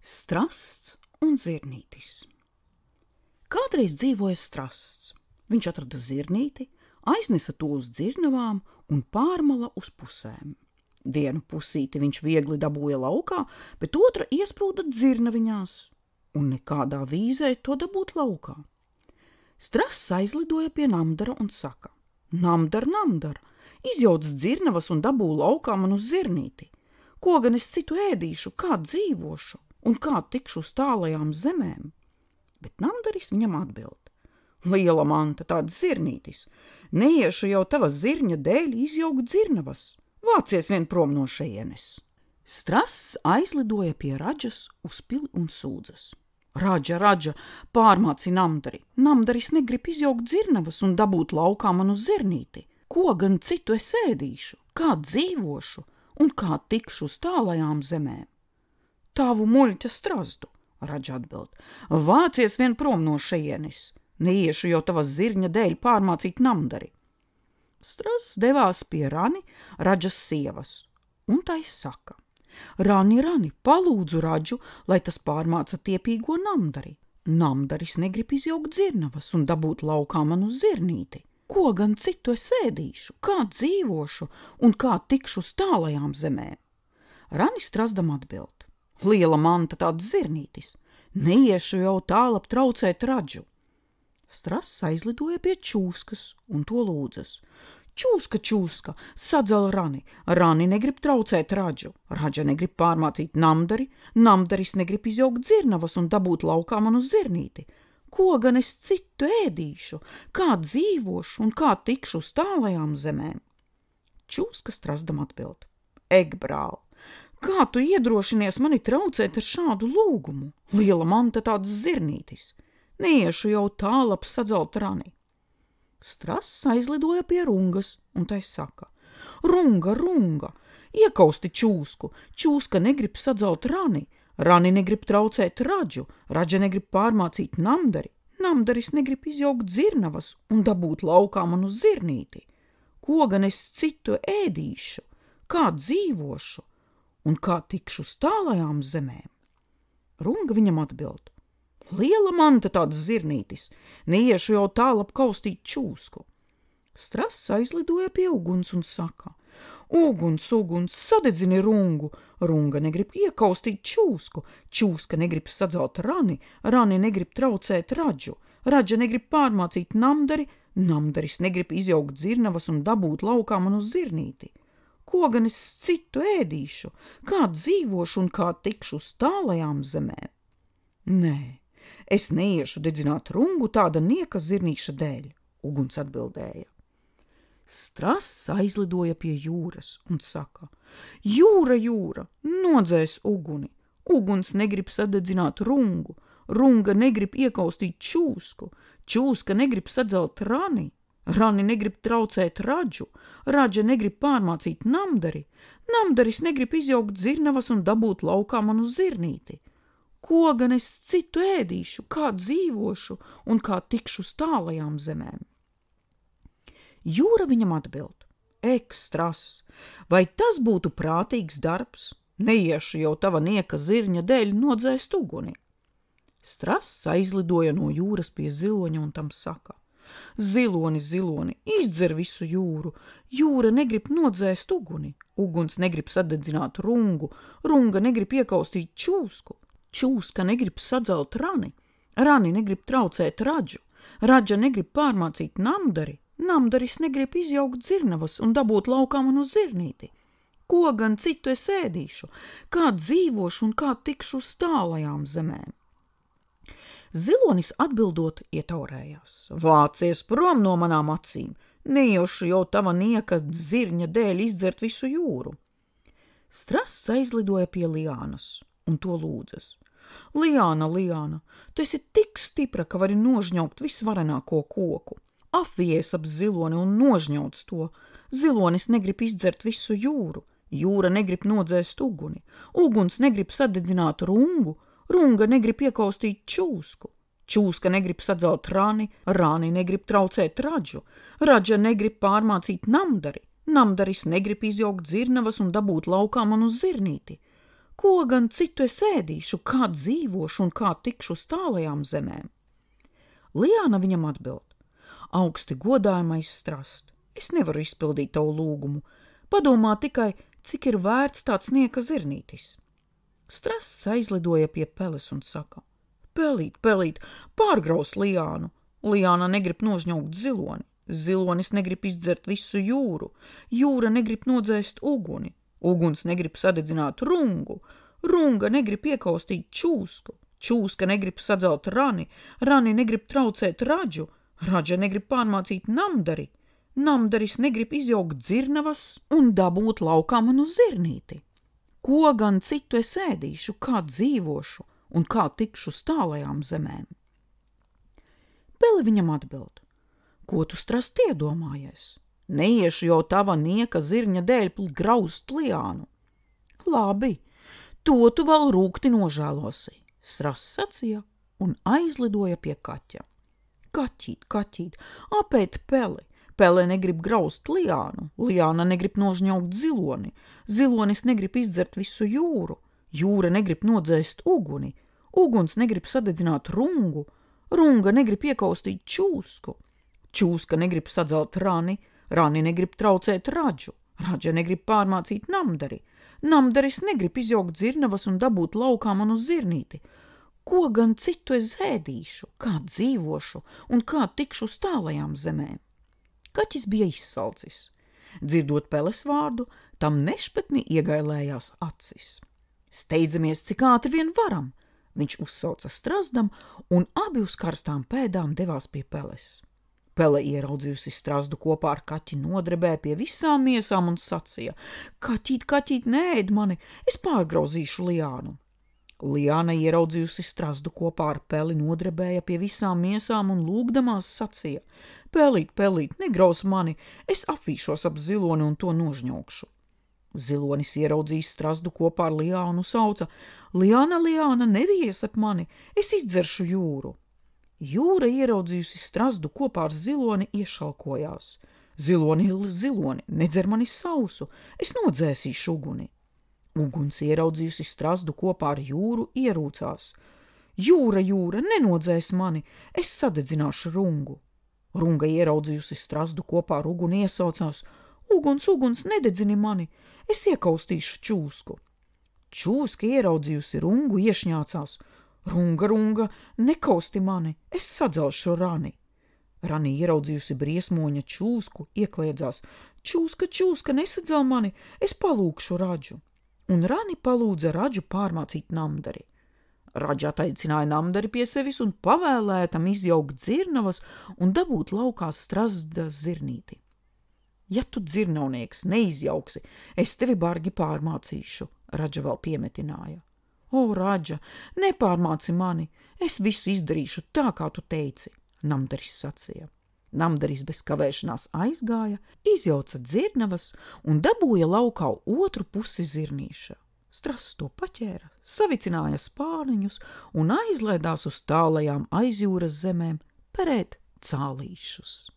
Strasts un zirnītis. Kādreiz dzīvoja strasts. Viņš atrada zirnīti, aiznesa to uz dzirnavām un pārmala uz pusēm. Vienu pusīti viņš viegli dabūja laukā, bet otra iesprūda dzirnaviņās, un nekādā vīzē to dabūt laukā. Strasts aizlidoja pie Namdara un saka: Namdar, Namdar, izjauc dzirnavas un dabū laukā man uz zirnīti. Ko gan es citu ēdīšu, kā dzīvošu un kā tikšu uz tālajām zemēm? Bet Namdaris viņam atbild: Liela manta, tāds zirnītis, neiešu jau tava zirņa dēļ izjaukt dzirnavas, vācies vien prom no šejienes. Strasts aizlidoja pie Radžas uz pili un sūdzas: Radža, Radža, pārmāci Namdari, Namdaris negrib izjaukt dzirnavas un dabūt laukā man uz zirnīti. Ko gan citu es ēdīšu, kā dzīvošu un kā tikšu uz tālajām zemēm? Tavu muļķa strazdu, Radža atbild, vācies vien prom no šejienes, neiešu jau tavas zirņa dēļ pārmācīt Namdari. Strasts devās pie Rani, Radžas sievas, un tai saka: Rani, Rani, palūdzu Radžu, lai tas pārmāca tiepīgo Namdari. Namdaris negrib izjaukt dzirnavas un dabūt laukā man uz zirnīti. Ko gan citu es ēdīšu, kā dzīvošu un kā tikšu uz tālajām zemēm? Rani strazdam atbild: Liela manta, tāds zirnītis, neiešu jau tālap traucēt Radžu. Strasts aizlidoja pie Čūskas un to lūdzas: Čūska, Čūska, sadzel Rani, Rani negrib traucēt Radžu, Radža negrib pārmācīt Namdari, Namdaris negrib izjaukt dzirnavas un dabūt laukā man uz zirnīti. Ko gan es citu ēdīšu, kā dzīvošu un kā tikšu uz tālajām zemēm? Čūska strazdam atbild: Eg, brāl, kā tu iedrošinies mani traucēt ar šādu lūgumu? Liela manta, tāds zirnītis, neiešu jau tālap sadzelt Rani. Strasts aizlidoja pie Rungas un tai saka: Runga, Runga, iekausti Čūsku, Čūska negrib sadzelt Rani, Rani negrib traucēt Radžu, Radža negrib pārmācīt Namdari, Namdaris negrib izjaukt dzirnavas un dabūt laukā man uz zirnīti. Ko gan es citu ēdīšu, kā dzīvošu un kā tikšu uz tālajām zemēm? Runga viņam atbild: Liela manta, tāds zirnītis, neiešu jau tālap kaustīt Čūsku. Strasts aizlidoja pie uguns un saka: Uguns, uguns, sadedzini Rungu, Runga negrib iekaustīt Čūsku, Čūska negrib sadzelt Rani, Rani negrib traucēt Radžu, Radža negrib pārmācīt Namdari, Namdaris negrib izjaukt dzirnavas un dabūt laukā man uz zirnīti. Ko gan es citu ēdīšu, kā dzīvošu un kā tikšu uz tālajām zemēm? Nē, es neiešu dedzināt Rungu tāda nieka zirnīša dēļ, uguns atbildēja. Strasts aizlidoja pie jūras un saka: Jūra, jūra, nodzēs uguni, uguns negrib sadedzināt Rungu, Runga negrib iekaustīt Čūsku, Čūska negrib sadzelt Rani, Rani negrib traucēt Radžu, Radža negrib pārmācīt Namdari, Namdaris negrib izjaukt dzirnavas un dabūt laukā man uz zirnīti. Ko gan es citu ēdīšu, kā dzīvošu un kā tikšu uz tālajām zemēm? Jūra viņam atbild: Ek, strasts, vai tas būtu prātīgs darbs? Neiešu jau tava nieka zirņa dēļ nodzēst uguni. Strasts aizlidoja no jūras pie ziloņa un tam saka: Ziloni, ziloni, izdzer visu jūru, jūra negrib nodzēst uguni, uguns negrib sadedzināt Rungu, Runga negrib iekaustīt Čūsku, Čūska negrib sadzelt Rani, Rani negrib traucēt Radžu, Radža negrib pārmācīt Namdari, Namdaris negrib izjaukt dzirnavas un dabūt laukā man uz zirnīti. Ko gan citu es ēdīšu, kā dzīvošu un kā tikšu uz tālajām zemēm? Zilonis atbildot ietaurējās: Vācies prom no manām acīm, neiešu jau tava nieka zirņa dēļ izdzert visu jūru. Strasts aizlidoja pie Liānas un to lūdzas: Liāna, Liāna, tu esi tik stipra, ka vari nožņaukt visvarenāko koku. Apvies ap ziloni un nožņauc to. Zilonis negrib izdzert visu jūru, jūra negrib nodzēst uguni, uguns negrib sadedzināt Rungu, Runga negrib iekaustīt Čūsku, Čūska negrib sadzelt Rani, Rani negrib traucēt Radžu, Radža negrib pārmācīt Namdari, Namdaris negrib izjaukt dzirnavas un dabūt laukā man uz zirnīti. Ko gan citu es ēdīšu, kā dzīvošu un kā tikšu uz tālajām zemēm? Liāna viņam atbild: Augsti godājamais strast, es nevaru izpildīt tavu lūgumu, padomā tikai, cik ir vērts tāds nieka zirnītis. Strasts aizlidoja pie peles un saka: Pelīt, pelīt, pārgraus Liānu. Liāna negrib nožņaukt ziloni, zilonis negrib izdzert visu jūru, jūra negrib nodzēst uguni, uguns negrib sadedzināt rungu, runga negrib iekaustīt čūsku, čūska negrib sadzelt rani, rani negrib traucēt raģu, raģa negrib pārmācīt namdari, namdaris negrib izjaukt dzirnavas un dabūt laukā manu zirnīti. Ko gan citu es ēdīšu, kā dzīvošu un kā tikšu uz tālajām zemēm? Pele viņam atbild: Ko tu strast iedomājies? Neiešu jau tava nieka zirņa dēļ graust Liānu. Labi, to tu vēl rūgti nožēlosi, strasts sacīja un aizlidoja pie kaķa. Kaķīt, kaķīt, apēt peli. Pele negrib graust Liānu, Liāna negrib nožņaukt ziloni, zilonis negrib izdzert visu jūru, jūra negrib nodzēst uguni, uguns negrib sadedzināt rungu, runga negrib iekaustīt čūsku, čūska negrib sadzelt rani, rani negrib traucēt raģu, raģa negrib pārmācīt namdari, namdaris negrib izjaukt dzirnavas un dabūt laukā manu zirnīti. Ko gan citu es ēdīšu, kā dzīvošu un kā tikšu uz tālajām zemēm? Kaķis bija izsalcis. Dzirdot peles vārdu, tam nešpatni iegailējās acis. Steidzamies, cik ātri vien varam, viņš uzsauca strazdam, un abi uz karstām pēdām devās pie peles. Pele ieraudzījusi strazdu kopā ar kaķi nodrebēja pie visām miesām un sacīja: Kaķīt, kaķīt, neēd mani, es pārgrauzīšu Liānu. Liāna ieraudzījusi strazdu kopā ar peli nodrebēja pie visām miesām un lūgdamās sacīja: Pelīt, pelīt, negraus mani, es apvīšos ap ziloni un to nožņaukšu. Zilonis ieraudzījis strazdu kopā ar Liānu sauca: Liāna, Liāna, nevies ap mani, es izdzeršu jūru. Jūra ieraudzījusi strazdu kopā ar ziloni iešalkojās: Ziloni, ziloni, nedzer mani sausu, es nodzēsīšu uguni. Uguns ieraudzījusi strazdu kopā ar jūru ierūcās: Jūra, jūra, nenodzēs mani, es sadedzināšu rungu. Runga ieraudzījusi strazdu kopā ar uguni iesaucās: Uguns, uguns, nededzini mani, es iekaustīšu čūsku. Čūska ieraudzījusi rungu iešņācās: Runga, runga, nekausti mani, es sadzelšu rani. Rani ieraudzījusi briesmoņa čūsku iekliedzās: Čūska, čūska, nesadzel mani, es palūkšu raģu. Un rani palūdza raģu pārmācīt namdari. Raģa ataicināja namdari pie sevis un pavēlēja tam izjaukt dzirnavas un dabūt laukā strazda zirnīti. Ja tu, dzirnavnieks, neizjauksi, es tevi bargi pārmācīšu, raģa vēl piemetināja. O, raģa, nepārmāci mani, es visu izdarīšu tā, kā tu teici, namdaris sacīja. Namdaris bez kavēšanās aizgāja, izjauca dzirnavas un dabūja laukā otru pusi zirnīša. Strasts to paķēra, savicināja spāniņus un aizlaidās uz tālajām aizjūras zemēm perēt cālīšus.